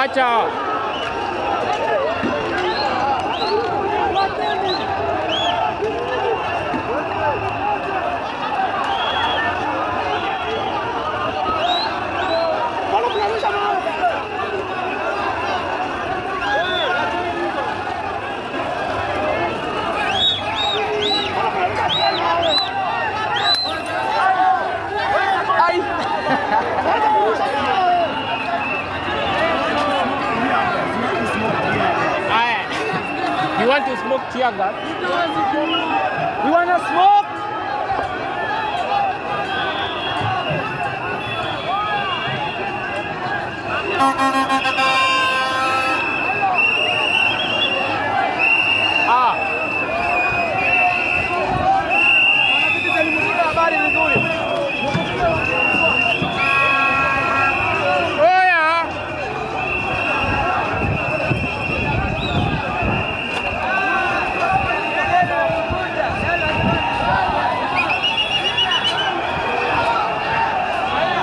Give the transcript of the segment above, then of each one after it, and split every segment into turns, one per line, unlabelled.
Wacha. You want to smoke tear gas? You want to smoke?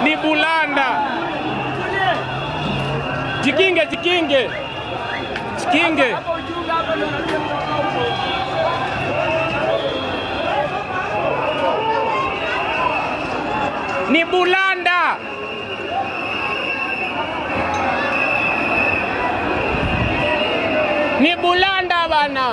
Ni bulanda. Jikinge, jikinge. Jikinge. Ni bulanda. Ni bulanda bana.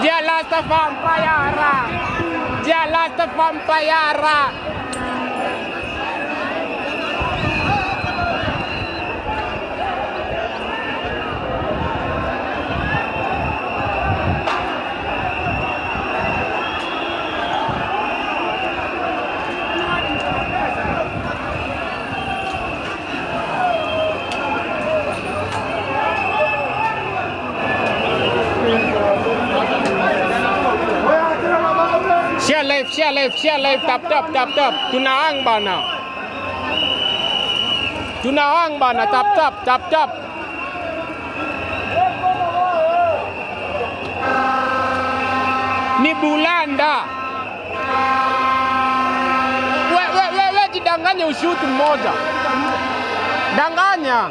Dia lasta vampayara. Dia lasta vampayara. Share live, tap. Tunahang bana. Tap. Ni bulanda. We jidanganya ushuti mmoja. Danganya.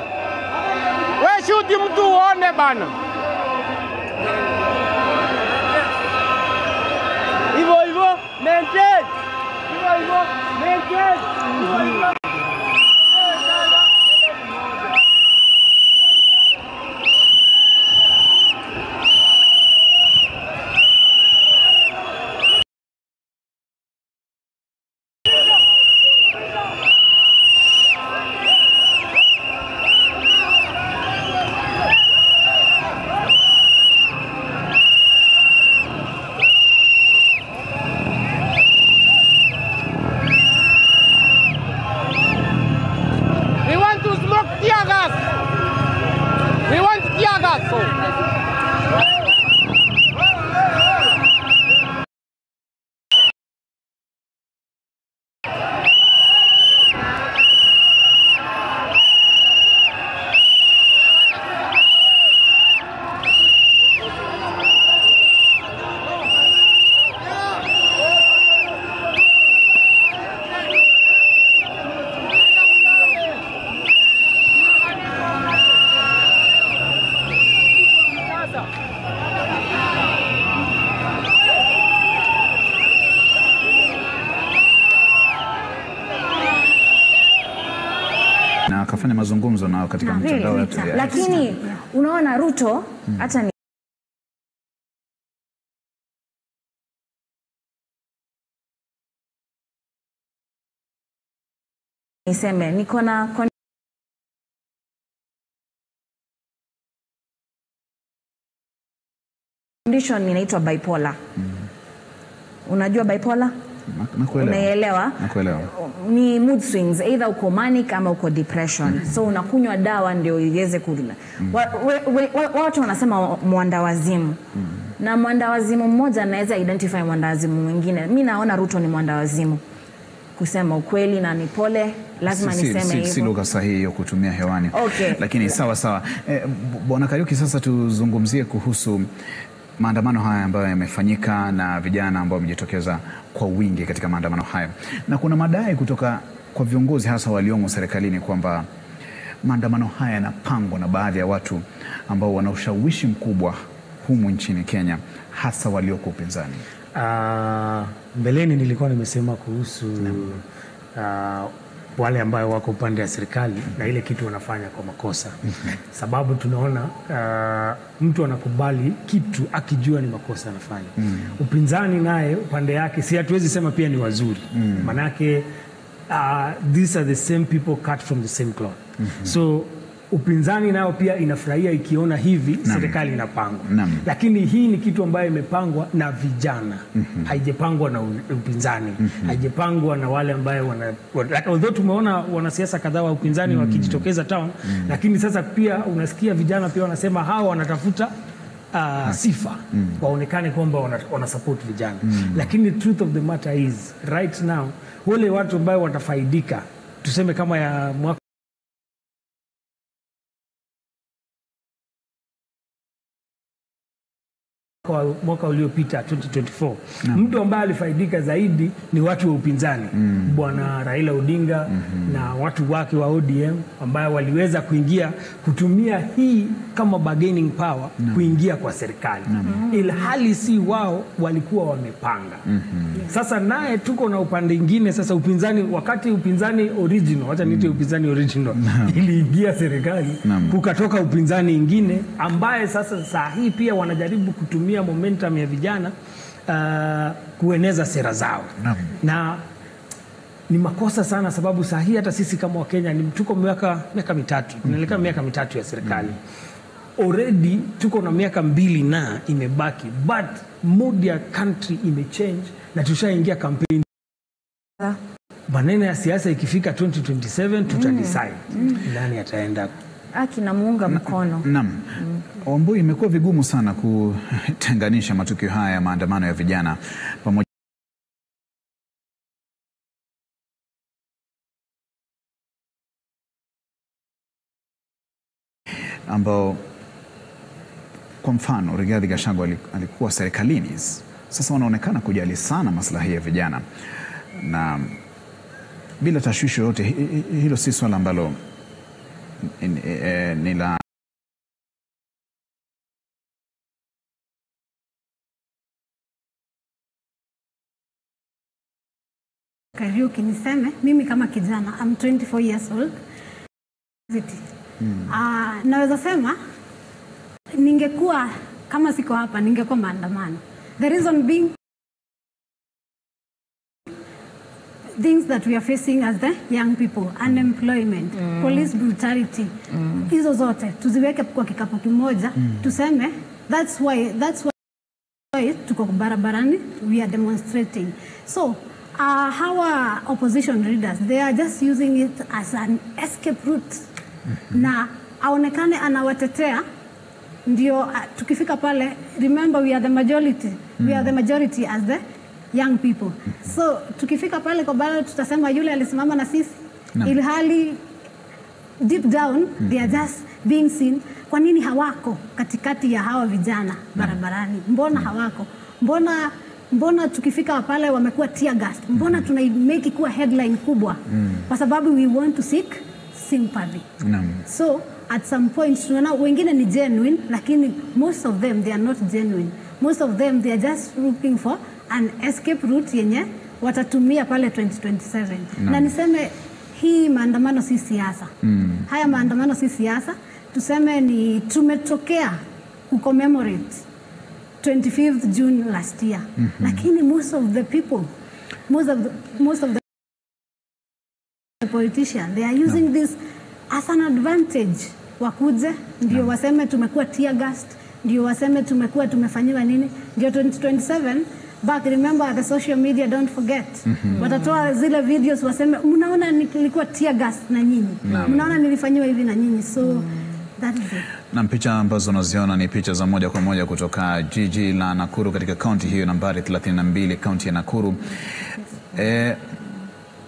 We shuti mtu uone bana. Ivo, maintain.
Na akafanya mazungumzo nao katika mtandao wetu.
Lakini unaona Ruto hata niseme niko na condition inaitwa bipolar. Unajua bipolar? Unaelewa?
Nakuelewa.
Ni mood swings, either uko manic ama uko depression. So unakunywa dawa ndio iweze kula. Watu wanasema mwandawazimu. Na mwandawazimu mmoja anaweza identify mwandawazimu mwingine. Mimi naona Ruto ni mwandawazimu. Kusema ukweli na ni pole, lazima niseme hivyo.
Si lugha sahihi ya kutumia hewani.
Okay.
Lakini sawa. Bwana Kariuki, sasa tuzungumzie kuhusu maandamano haya ambayo yamefanyika na vijana ambao wamejitokeza kwa wingi katika maandamano haya, na kuna madai kutoka kwa viongozi hasa waliomo serikalini kwamba maandamano haya yanapangwa na baadhi ya watu ambao wana ushawishi mkubwa humu nchini Kenya, hasa walioko upinzani.
Mbeleni nilikuwa nimesema kuhusu wale ambao wako upande wa serikali na ile kitu wanafanya kwa makosa. Sababu tunaona mtu anakubali kitu akijua ni makosa anafanya. Upinzani naye upande yake si hatuwezi sema pia ni wazuri. Manake these are the same people cut from the same cloth. So upinzani nao pia inafurahia ikiona hivi serikali inapangwa. Lakini hii ni kitu ambayo imepangwa na vijana. Haijapangwa na upinzani. Haijapangwa na wale ambao although tumeona wanasiasa kadhaa wa upinzani wakijitokeza town, lakini sasa pia unasikia vijana pia wanasema hao wanatafuta sifa waonekane kwamba wana support vijana. Lakini the truth of the matter is right now wale watu ambao watafaidika tuseme kama ya mwaka uliopita 2024, mtu ambaye alifaidika zaidi ni watu wa upinzani. Bwana Raila Odinga na watu wake wa ODM ambao waliweza kutumia hii kama bargaining power kuingia kwa serikali. Ilhali si wao walikuwa wamepanga. Sasa naye tuko na upande mwingine sasa upinzani, wakati upinzani original, acha niite upinzani original, iliingia serikali, kukatoka upinzani mwingine ambaye sasa saa hii pia wanajaribu kutumia momentum ya vijana kueneza sera zao. Na ni makosa sana, sababu saa hii hata sisi kama Wakenya tuko miaka mitatu, tunaelekea miaka mitatu ya serikali. Already tuko na miaka 2 na imebaki, but mood ya country imechange na tushaingia campaign. Maneno ya siasa ikifika 2027 tutadecide nani ataenda
akinamuunga mkono.
Wambui, imekuwa vigumu sana kutenganisha matukio haya ya maandamano ya vijana pamoja ambao kwa mfano Rigathi Gachagua alikuwa serikalini, sasa wanaonekana kujali sana maslahi ya vijana, na bila tashwishi yote hilo si swala ambalo ni la
Kariuki. Niseme mimi kama kijana, I'm 24 years old. Naweza sema ningekuwa kama siko hapa ningekuwa maandamano. The reason being things that we are facing as the young people, unemployment, police brutality, hizo zote tuziweke kwa kikapu kimoja, tuseme that's why tuko barabarani, we are demonstrating. So our opposition leaders, they are just using it as an escape route. Na aonekane anawatetea, ndio tukifika pale, remember we are the majority. We are the majority as the young people. So tukifika pale kwa bara tutasema yule alisimama na sisi. Ilhali deep down they are just being seen. Kwa nini hawako katikati ya hawa vijana barabarani? Mbona hawako? Mbona tukifika pale wamekuwa tear gas? Mbona tunaimake kuwa headline kubwa? Kwa sababu we want to seek sympathy. So at some point tunaona wengine ni genuine, lakini most of them they are not genuine. Most of them they are just looking for an escape route yenye watatumia pale 2027. Na niseme hii maandamano si siasa. Haya maandamano si siasa. Tuseme ni tumetokea kucommemorate 25th June last year. Lakini most of the people, most of the politicians, they are using this as an advantage. Wakuje ndio waseme tumekuwa tear gassed, ndio waseme tumefanyiwa nini, ndio 2027 back. Remember the social media, don't forget. Watatoa zile videos waseme mnaona nilikuwa tear gas na nyinyi, mnaona nilifanyiwa hivi na nyinyi. So that is it.
Na picha ambazo unaziona ni picha za moja kwa moja kutoka jiji la Nakuru katika kaunti hiyo nambari 32, kaunti ya Nakuru.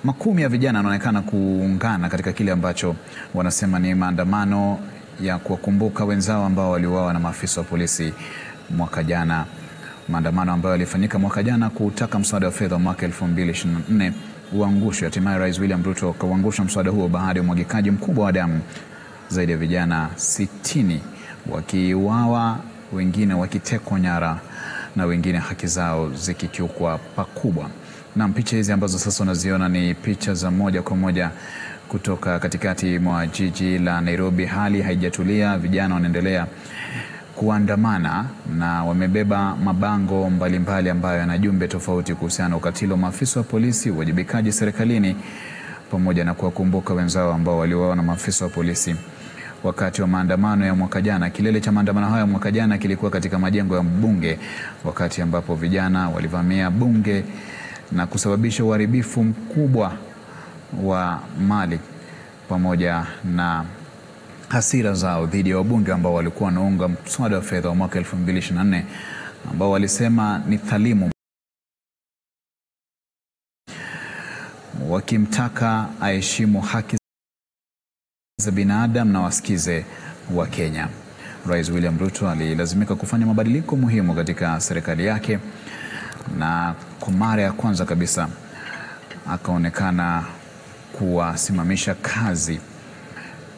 Makumi ya vijana wanaonekana kuungana katika kile ambacho wanasema ni maandamano ya kuwakumbuka wenzao ambao waliuawa na maafisa wa polisi mwaka jana, maandamano ambayo yalifanyika mwaka jana kutaka mswada wa fedha wa mwaka 2024 uangushwe. Hatimaye Rais William Ruto kauangusha mswada huo baada ya umwagikaji mkubwa wa damu, zaidi ya vijana 60 wakiuawa, wengine wakitekwa nyara na wengine haki zao zikikiukwa pakubwa. Na picha hizi ambazo sasa unaziona ni picha za moja kwa moja kutoka katikati mwa jiji la Nairobi. Hali haijatulia, vijana wanaendelea kuandamana na wamebeba mabango mbalimbali ambayo yana jumbe tofauti kuhusiana na ukatili wa maafisa wa polisi, uwajibikaji serikalini, pamoja na kuwakumbuka wenzao ambao waliuawa na maafisa wa polisi wakati wa maandamano ya mwaka jana. Kilele cha maandamano haya mwaka jana kilikuwa katika majengo ya bunge, wakati ambapo vijana walivamia bunge na kusababisha uharibifu mkubwa wa mali pamoja na hasira zao dhidi ya wabunge ambao walikuwa wanaunga mswada wa fedha wa mwaka 2024 ambao walisema ni dhalimu, wakimtaka aheshimu haki za binadamu na wasikize wa Kenya. Rais William Ruto alilazimika kufanya mabadiliko muhimu katika serikali yake, na kwa mara ya kwanza kabisa akaonekana kuwasimamisha kazi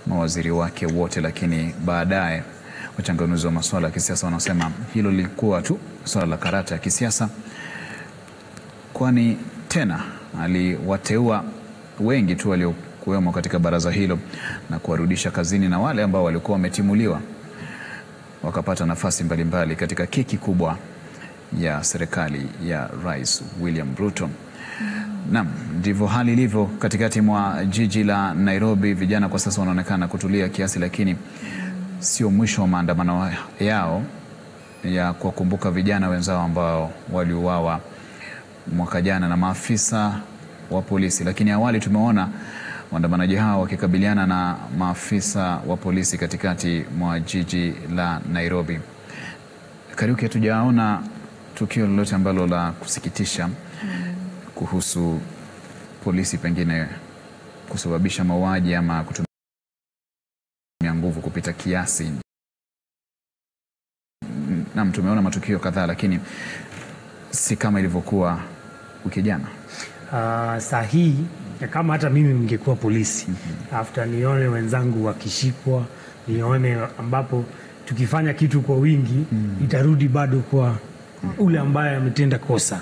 mawaziri wake wote, lakini baadaye wachanganuzi wa masuala ya kisiasa wanasema hilo lilikuwa tu swala la karata ya kisiasa, kwani tena aliwateua wengi tu waliokuwemo katika baraza hilo na kuwarudisha kazini, na wale ambao walikuwa wametimuliwa wakapata nafasi mbalimbali katika keki kubwa ya serikali ya Rais William Ruto. Naam, ndivyo hali ilivyo katikati mwa jiji la Nairobi. Vijana kwa sasa wanaonekana kutulia kiasi, lakini sio mwisho wa maandamano yao ya kuwakumbuka vijana wenzao ambao waliuawa mwaka jana na maafisa wa polisi. Lakini awali tumeona waandamanaji hao wakikabiliana na maafisa wa polisi katikati mwa jiji la Nairobi. Kariuki, hatujaona tukio lolote ambalo la kusikitisha kuhusu polisi pengine kusababisha mauaji ama kutumia nguvu kupita kiasi. Naam, tumeona matukio kadhaa, lakini si kama ilivyokuwa wiki jana.
Saa hii kama hata mimi ningekuwa polisi, after nione wenzangu wakishikwa, nione ambapo tukifanya kitu kwa wingi itarudi bado kwa ule ambaye ametenda kosa.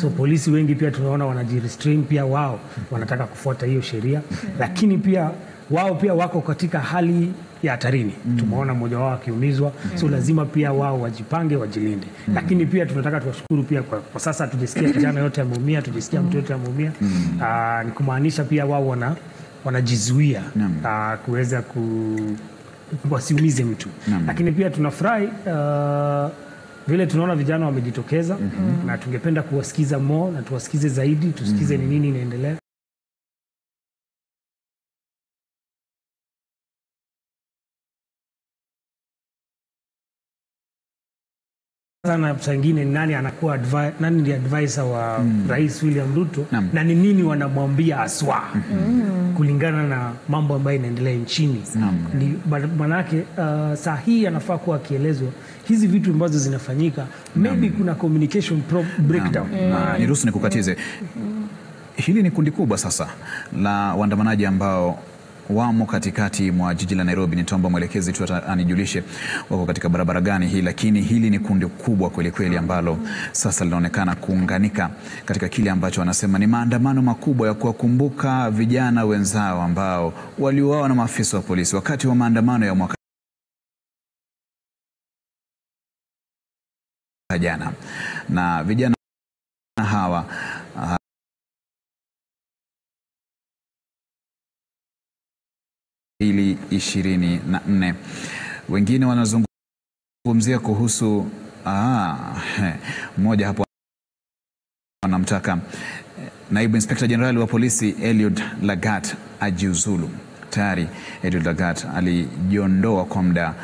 So polisi wengi pia tunaona wanajirestrain, pia wao wanataka kufuata hiyo sheria, lakini pia wao pia wako katika hali ya hatarini. Tumeona mmoja wao akiumizwa, so lazima pia wao wajipange, wajilinde. Lakini pia tunataka tuwashukuru pia kwa sasa tujisikia kijana yote ameumia, tujisikia mtu yote ameumia. Ni kumaanisha pia wao wanajizuia kuweza wasiumize mtu. Lakini pia tunafurahi vile tunaona vijana wamejitokeza, na tungependa kuwasikiza more na tuwasikize zaidi, tusikize ni nini inaendelea. Sana pengine nani anakuwa nani ndiye advisor wa Rais William Ruto na ni nini wanamwambia aswa kulingana na mambo ambayo inaendelea nchini. Manake saa hii anafaa kuwa akielezwa hizi vitu ambazo zinafanyika, maybe kuna communication breakdown.
Niruhusu nikukatize. Hili ni kundi kubwa sasa la waandamanaji ambao wamo katikati mwa jiji la Nairobi. Nitaomba mwelekezi tu anijulishe wako katika barabara gani hii, lakini hili ni kundi kubwa kweli kweli ambalo sasa linaonekana kuunganika katika kile ambacho wanasema ni maandamano makubwa ya kuwakumbuka vijana wenzao ambao waliuawa na maafisa wa polisi wakati wa maandamano ya mwaka jana. Na vijana hawa 24 wengine wanazungumzia kuhusu mmoja hapo wanamtaka Naibu Inspector General wa polisi Eliud Lagat ajiuzulu. Tayari Eliud Lagat alijiondoa kwa muda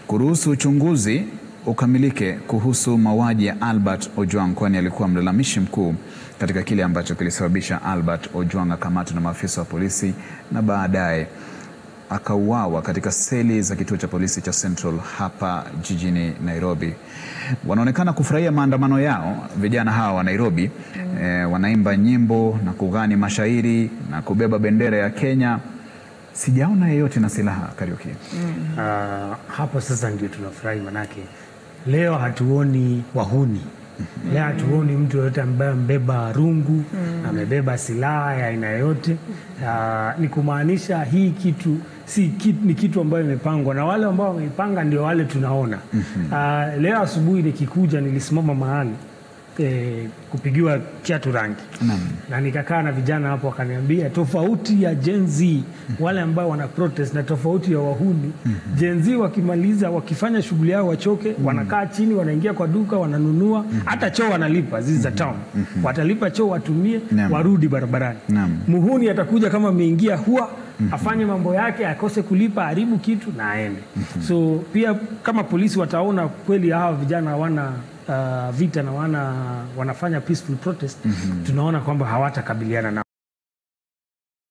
kuruhusu uchunguzi ukamilike kuhusu mauaji ya Albert Ojwang, kwani alikuwa mlalamishi mkuu katika kile ambacho kilisababisha Albert Ojwang akamatwa na maafisa wa polisi na baadaye akauawa katika seli za kituo cha polisi cha Central hapa jijini Nairobi. Wanaonekana kufurahia maandamano yao, vijana hawa wa Nairobi. Wanaimba nyimbo na kughani mashairi na kubeba bendera ya Kenya. Sijaona yeyote na silaha, Kariuki.
Hapo sasa ndio tunafurahi, manake leo hatuoni wahuni. Leo hatuoni mtu yote ambaye mbeba rungu, amebeba silaha ya aina yote. Ni kumaanisha hii kitu ni kitu ambayo imepangwa, na wale ambao wameipanga ndio wale tunaona. Leo asubuhi nikikuja nilisimama mahali kupigiwa kiatu rangi. Na nikakaa na vijana hapo, wakaniambia tofauti ya Gen Z wale ambao wana protest na tofauti ya wahuni. Gen Z wakimaliza, wakifanya shughuli yao wachoke, wanakaa chini, wanaingia kwa duka, wananunua, hata choo wanalipa, zizi za town. Watalipa choo watumie, warudi barabarani. Muhuni atakuja kama ameingia huwa afanye mambo yake, akose kulipa, haribu kitu na aende. So pia kama polisi wataona kweli hawa vijana hawana vita na wanafanya peaceful protest, tunaona kwamba hawatakabiliana na